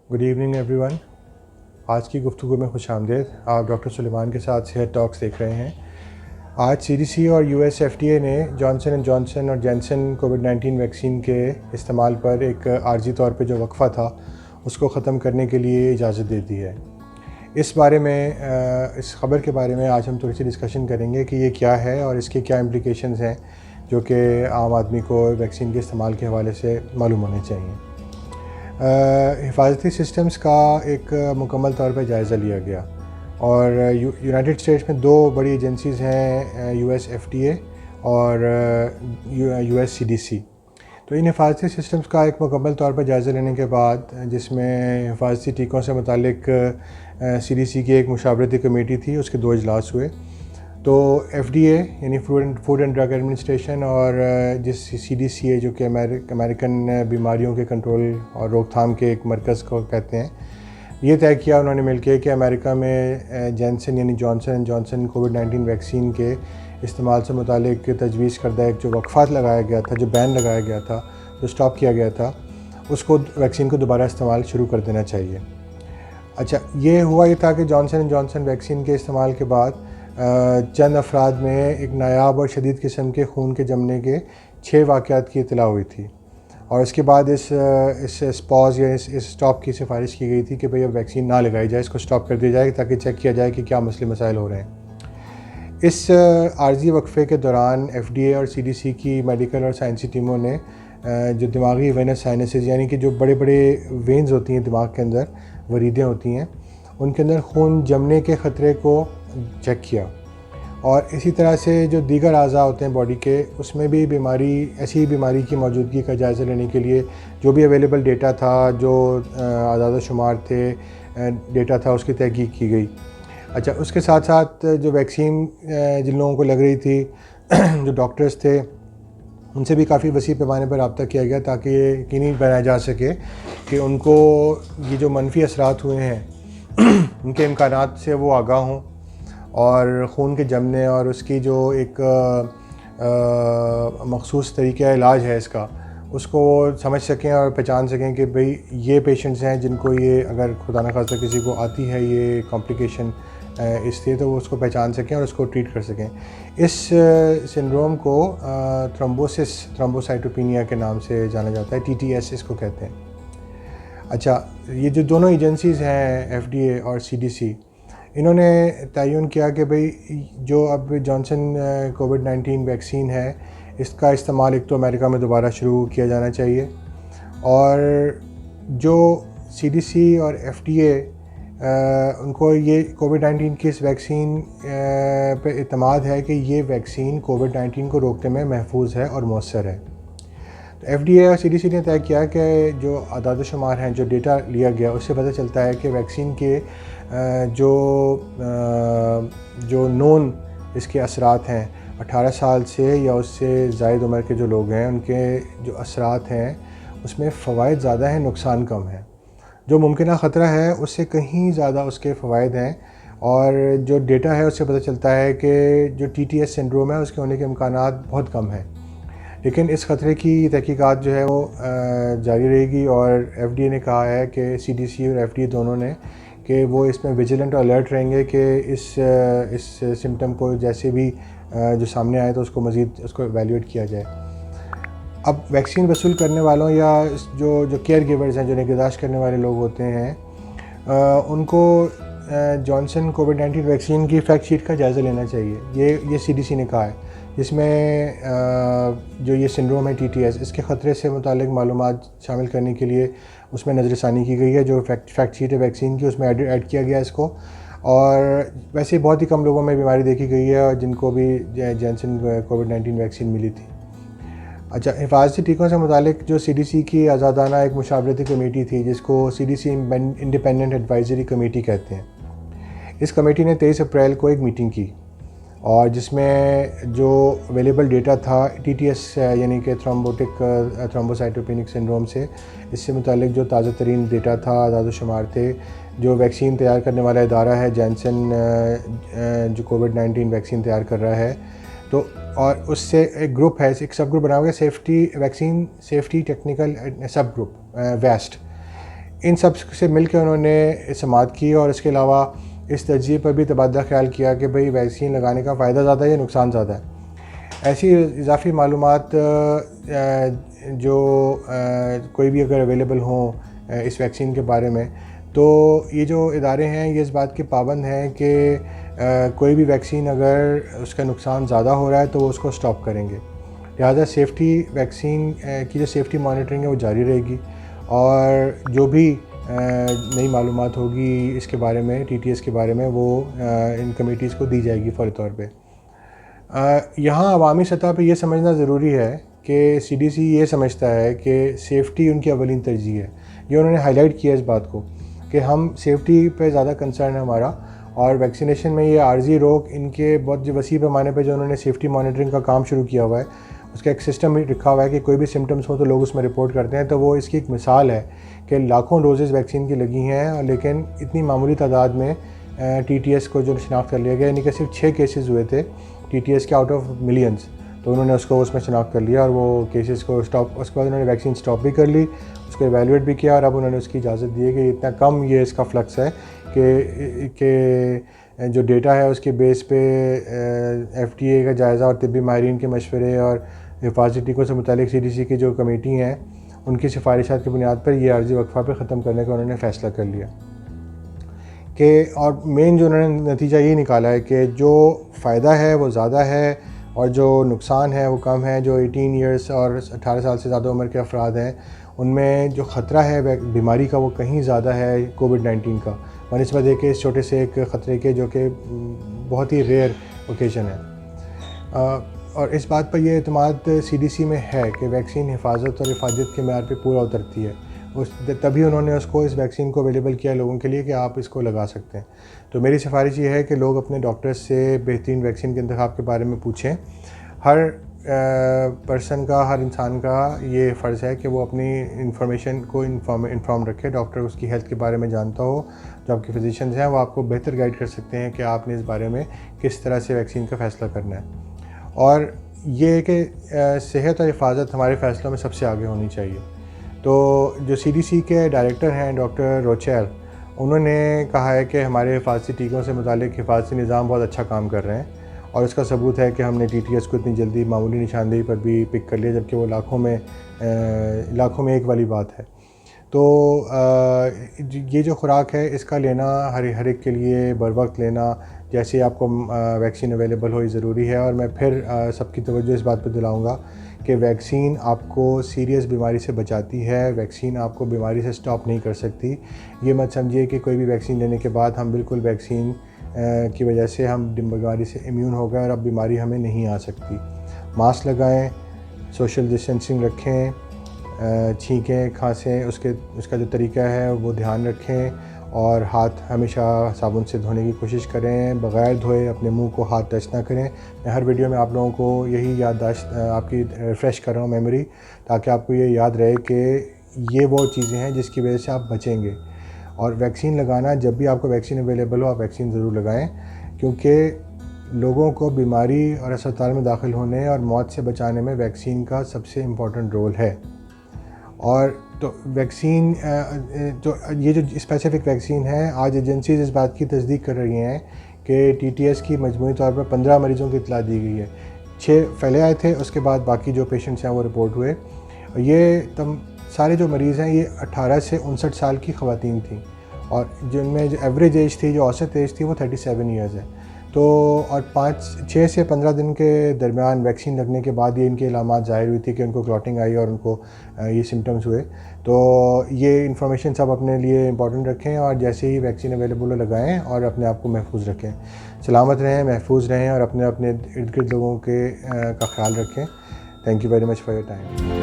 Good evening everyone. आज की गुफ्तगू में खुश आमदेद। आप डॉक्टर सुलेमान के साथ सेहत टॉक्स देख रहे हैं। आज सीडीसी और यूएस एफडीए ने जॉनसन एंड जॉनसन और जैनसन कोविड-19 वैक्सीन के इस्तेमाल पर एक आर्जी तौर पे जो वक्फ़ा था उसको ख़त्म करने के लिए इजाज़त दे दी है। इस बारे में इस ख़बर के बारे में आज हम थोड़ी सी डिस्कशन करेंगे कि ये क्या है और इसके क्या इम्प्लिकेशंस हैं जो कि आम आदमी को वैक्सीन के इस्तेमाल के हवाले से मालूम होने चाहिए। हिफाजती सिस्टम्स का एक मुकम्मल तौर पर जायज़ा लिया गया और यूनाइटेड स्टेट्स में दो बड़ी एजेंसीज़ हैं, यूएस एफडीए और यूएस सीडीसी। तो इन हिफाजती सिस्टम्स का एक मुकम्मल तौर पर जायज़ा लेने के बाद, जिसमें हिफाजती टीकों से मुतालिक सीडीसी की एक मुशावरती कमेटी थी, उसके दो इजलास हुए। तो एफडीए यानी फूड एंड ड्रग एडमिनिस्ट्रेशन और जिस सीडीसी है जो कि अमेरिकन बीमारियों के कंट्रोल और रोकथाम के एक मरकज़ को कहते हैं, ये तय किया उन्होंने मिलकर कि अमेरिका में जॉनसन यानी Johnson and Johnson covid vaccine के इस्तेमाल से मुतालिक तजवीज़ करदा एक जो वक्फ़ा लगाया गया था, जो बैन लगाया गया था, जो स्टॉप किया गया था, उसको वैक्सीन को दोबारा इस्तेमाल शुरू कर देना चाहिए। अच्छा, ये हुआ ये था कि जॉनसन एंड जॉनसन वैक्सीन के इस्तेमाल के बाद चंद अफराद में एक नायाब और शदीद किस्म के खून के जमने के 6 वाक़यात की इत्तला हुई थी और इसके बाद इस पॉज या इस स्टॉप की सिफारिश की गई थी कि भाई अब वैक्सीन ना लगाई जाए, इसको स्टॉप कर दिया जाए ताकि चेक किया जाए कि क्या मसले मसाइल हो रहे हैं। इस आर्जी वक्फे के दौरान एफडीए और सीडीसी की मेडिकल और साइंसी टीमों ने जो दिमागी वेनस साइनसेस यानी कि जो बड़े बड़े वेन्स होती हैं दिमाग के अंदर, वरीदें होती हैं, उनके अंदर खून जमने के ख़तरे को चेक किया और इसी तरह से जो दीगर अज़ा होते हैं बॉडी के, उसमें भी ऐसी बीमारी की मौजूदगी का जायज़ा लेने के लिए जो भी अवेलेबल डेटा था, जो आदाद शुमार थे, डेटा था, उसकी तहकीक की गई। अच्छा, उसके साथ साथ जो वैक्सीन जिन लोगों को लग रही थी जो डॉक्टर्स थे, उनसे भी काफ़ी वसी पैमाने पर रब्ता किया गया ताकि ये यकीनी बनाया जा सके कि उनको ये जो मनफी असरात हुए हैं उनके इम्कानात से वो आगाह हों और ख़ून के जमने और उसकी जो एक मखसूस तरीक़े इलाज है इसका, उसको समझ सकें और पहचान सकें कि भाई ये पेशेंट्स हैं जिनको ये अगर खुदा न खास्ता किसी को आती है ये कॉम्प्लिकेशन इसलिए, तो वो उसको पहचान सकें और उसको ट्रीट कर सकें। इस सिंड्रोम को थ्रोम्बोसाइटोपेनिया के नाम से जाना जाता है, TTS इसको कहते हैं। अच्छा, ये जो दोनों एजेंसीज़ हैं एफडीए और सीडीसी, इन्होंने तयन किया कि भाई जो अब जॉनसन कोविड-19 वैक्सीन है, इसका इस्तेमाल एक तो अमेरिका में दोबारा शुरू किया जाना चाहिए और जो सीडीसी और एफडीए उनको ये कोविड-19 की इस वैक्सीन पे इत्मीनान है कि ये वैक्सीन कोविड-19 को रोकने में महफूज है और मौसर है। तो एफडीए और सीडीसी ने तय किया कि जो आदाद शुमार हैं, जो डेटा लिया गया, उससे पता चलता है कि वैक्सीन के जो नोन इसके असरात हैं 18 साल से या उससे ज़ायद उम्र के जो लोग हैं, उनके जो असरात हैं उसमें फ़वाइद ज़्यादा हैं, नुकसान कम है। जो मुमकिन ख़तरा है उससे कहीं ज़्यादा उसके फ़वाइद हैं और जो डेटा है उससे पता चलता है कि जो TTS सिंड्रोम है उसके होने के इम्कानात बहुत कम हैं। लेकिन इस ख़तरे की तहकीकात जो है वो जारी रहेगी और एफडीए ने कहा है कि सीडीसी और एफडीए दोनों ने कि वो इसमें विजिलेंट और अलर्ट रहेंगे कि इस सिम्टम को जैसे भी जो सामने आए तो उसको मज़ीद उसको एवेल्यूएट किया जाए। अब वैक्सीन वसूल करने वालों या जो केयर गिवर्स हैं, जो निगहदाश्त करने वाले लोग होते हैं, उनको जॉनसन कोविड-19 वैक्सीन की फैक्ट शीट का जायज़ा लेना चाहिए। ये सीडीसी ने कहा है, जिसमें जो ये सिंड्रोम है TTS, इसके ख़तरे से मुतालिक मालूमात शामिल करने के लिए उसमें नज़रसानी की गई है। जो फैक्ट शीट है वैक्सीन की, उसमें ऐड किया गया इसको और वैसे बहुत ही कम लोगों में बीमारी देखी गई है जिनको भी जॉनसन कोविड-19 वैक्सीन मिली थी। अच्छा, हिफाजती टीकों से मुतालिक जो सीडीसी की आज़ादाना एक मुशावरती कमेटी थी, जिसको सीडीसी इंडिपेंडेंट एडवाइजरी कमेटी कहते हैं, इस कमेटी ने 23 अप्रैल को एक मीटिंग की और जिसमें जो अवेलेबल डेटा था TTS यानी कि थ्रोम्बोसाइटोपेनिक सिंड्रोम से, इससे मुतालिक जो ताज़ा तरीन डेटा था, आदाद शुमार थे, जो वैक्सीन तैयार करने वाला इदारा है जॉनसन जो कोविड-19 वैक्सीन तैयार कर रहा है, तो और उससे एक ग्रुप है, एक सब ग्रुप बना हुआ है, वैक्सीन सेफ्टी टेक्निकल सब ग्रुप वेस्ट। इन सब से मिल के उन्होंने समाअत की और इसके अलावा इस तजिए पर भी तबादला ख्याल किया कि भाई वैक्सीन लगाने का फ़ायदा ज़्यादा है या नुकसान ज़्यादा है। ऐसी इजाफ़ी मालूमात जो कोई भी अगर अवेलेबल हों इस वैक्सीन के बारे में, तो ये जो इदारे हैं ये इस बात के पाबंद हैं कि कोई भी वैक्सीन अगर उसका नुकसान ज़्यादा हो रहा है तो वो उसको स्टॉप करेंगे। लिहाजा सेफ्टी वैक्सीन की जो सेफ्टी मॉनिटरिंग है वो जारी रहेगी और जो भी नई मालूमात होगी इसके बारे में, TTS के बारे में, वो इन कमेटीज़ को दी जाएगी फ़ौरी तौर पे। यहाँ अवामी सतह पे ये समझना ज़रूरी है कि CDC ये समझता है कि सेफ्टी उनकी अवलीन तरजीह है। ये उन्होंने हाईलाइट किया इस बात को कि हम सेफ्टी पे ज़्यादा कंसर्न है हमारा, और वैक्सीनेशन में ये आर्जी रोक इनके बहुत वसी पैमाने पे जो उन्होंने सेफ्टी मॉनिटरिंग का काम शुरू किया हुआ है, उसका एक सिस्टम भी रखा हुआ है कि कोई भी सिम्टम्स हो तो लोग उसमें रिपोर्ट करते हैं। तो वो इसकी एक मिसाल है कि लाखों डोजेज़ वैक्सीन की लगी हैं, लेकिन इतनी मामूली तादाद में TTS को जो शनाख्त कर लिया गया, यानी कि सिर्फ 6 केसेस हुए थे TTS के आउट ऑफ मिलियंस, तो उन्होंने उसको उसमें शनाख्त कर लिया और वो केसेस को स्टॉप, उसके बाद उन्होंने वैक्सीन स्टॉप भी कर ली, उसको एवेलुएट भी किया और अब उन्होंने उसकी इजाज़त दी है कि इतना कम ये इसका फ्लक्स है कि जो डेटा है उसके बेस पे FDA का जायज़ा और तिब्बी माहिरीन के मशवरे और हिफाजती टीकों से मुतालिक CDC की जो कमेटी हैं उनकी सिफारिशात की बुनियाद पर ये आर्जी वक्फ़ा पे ख़त्म करने का उन्होंने फ़ैसला कर लिया कि, और मेन जो उन्होंने नतीजा ये निकाला है कि जो फ़ायदा है वो ज़्यादा है और जो नुकसान है वो कम है। जो 18 ईयर्स और 18 साल से ज़्यादा उम्र के अफराद हैं उनमें जो ख़तरा है बीमारी का वो कहीं ज़्यादा है कोविड-19 का, बनिस्बत है कि इस छोटे से एक ख़तरे के जो कि बहुत ही रेयर ओकेजन है। और इस बात पर यह एतमाद CDC में है कि वैक्सीन हिफाजत और हिफाजत के मैयार पे पूरा उतरती है, तभी उन्होंने उसको इस वैक्सीन को अवेलेबल किया लोगों के लिए कि आप इसको लगा सकते हैं। तो मेरी सिफारिश ये है कि लोग अपने डॉक्टर्स से बेहतरीन वैक्सीन के इंतखाब के बारे में पूछें। हर पर्सन का, हर इंसान का ये फ़र्ज़ है कि वो अपनी इंफॉर्मेशन को इन्फॉर्म रखे। डॉक्टर उसकी हेल्थ के बारे में जानता हो, जो आपके फिजिशियंस हैं वो आपको बेहतर गाइड कर सकते हैं कि आपने इस बारे में किस तरह से वैक्सीन का फ़ैसला करना है। और ये कि सेहत और हिफाजत हमारे फ़ैसलों में सबसे आगे होनी चाहिए। तो जो CDC के डायरेक्टर हैं डॉक्टर रोचेल, उन्होंने कहा है कि हमारे हिफाजती टीकों से मुतालिक हिफाजती निज़ाम बहुत अच्छा काम कर रहे हैं और इसका सबूत है कि हमने TTS को इतनी जल्दी मामूली निशानदेही पर भी पिक कर लिया, जबकि वो लाखों में एक वाली बात है। तो ये जो खुराक है इसका लेना हर एक के लिए बर वक्त लेना, जैसे आपको वैक्सीन अवेलेबल हो, ये ज़रूरी है। और मैं फिर सबकी तवज्जो इस बात पर दिलाऊंगा कि वैक्सीन आपको सीरियस बीमारी से बचाती है, वैक्सीन आपको बीमारी से स्टॉप नहीं कर सकती। ये मत समझिए कि कोई भी वैक्सीन लेने के बाद हम बिल्कुल वैक्सीन की वजह से हम बीमारी से इम्यून हो गए और अब बीमारी हमें नहीं आ सकती। मास्क लगाएं, सोशल डिस्टेंसिंग रखें, छींकें, खांसें, उसका जो तरीका है वो ध्यान रखें और हाथ हमेशा साबुन से धोने की कोशिश करें, बग़ैर धोए अपने मुंह को हाथ टच ना करें। मैं हर वीडियो में आप लोगों को यही याददाश्त आपकी रिफ़्रेश कर रहा हूँ मेमोरी, ताकि आपको ये याद रहे कि ये वो चीज़ें हैं जिसकी वजह से आप बचेंगे। और वैक्सीन लगाना, जब भी आपको वैक्सीन अवेलेबल हो आप वैक्सीन ज़रूर लगाएं, क्योंकि लोगों को बीमारी और अस्पताल में दाखिल होने और मौत से बचाने में वैक्सीन का सबसे इम्पॉर्टेंट रोल है। और तो वैक्सीन जो ये जो स्पेसिफ़िक वैक्सीन है, आज एजेंसीज़ इस बात की तस्दीक कर रही हैं कि TTS की मजमूई तौर पर 15 मरीज़ों की इत्तला दी गई है। 6 पहले आए थे, उसके बाद बाकी जो पेशेंट्स हैं वो रिपोर्ट हुए। ये सारे जो मरीज़ हैं ये 18 से 59 साल की ख़वातीन थी और जिनमें जो एवरेज एज थी, जो औसत एज थी वो 37 ईयर्स है। तो और 6 से 15 दिन के दरमियान वैक्सीन लगने के बाद ये इनकी अलामात ज़ाहिर हुई थी कि उनको क्लॉटिंग आई और उनको ये सिम्टम्स हुए। तो ये इन्फॉर्मेशन सब अपने लिए इम्पॉर्टेंट रखें और जैसे ही वैक्सीन अवेलेबल हो लगाएं और अपने आप को महफूज रखें। सलामत रहें, महफूज रहें और अपने इर्द गिर्द लोगों का ख्याल रखें। Thank you very much for your time.